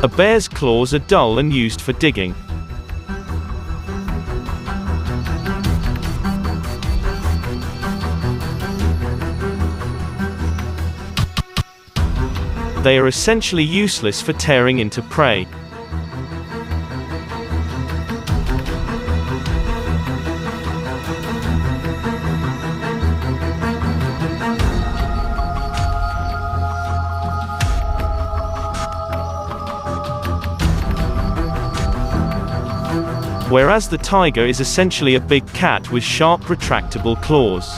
A bear's claws are dull and used for digging. They are essentially useless for tearing into prey. Whereas the tiger is essentially a big cat with sharp retractable claws.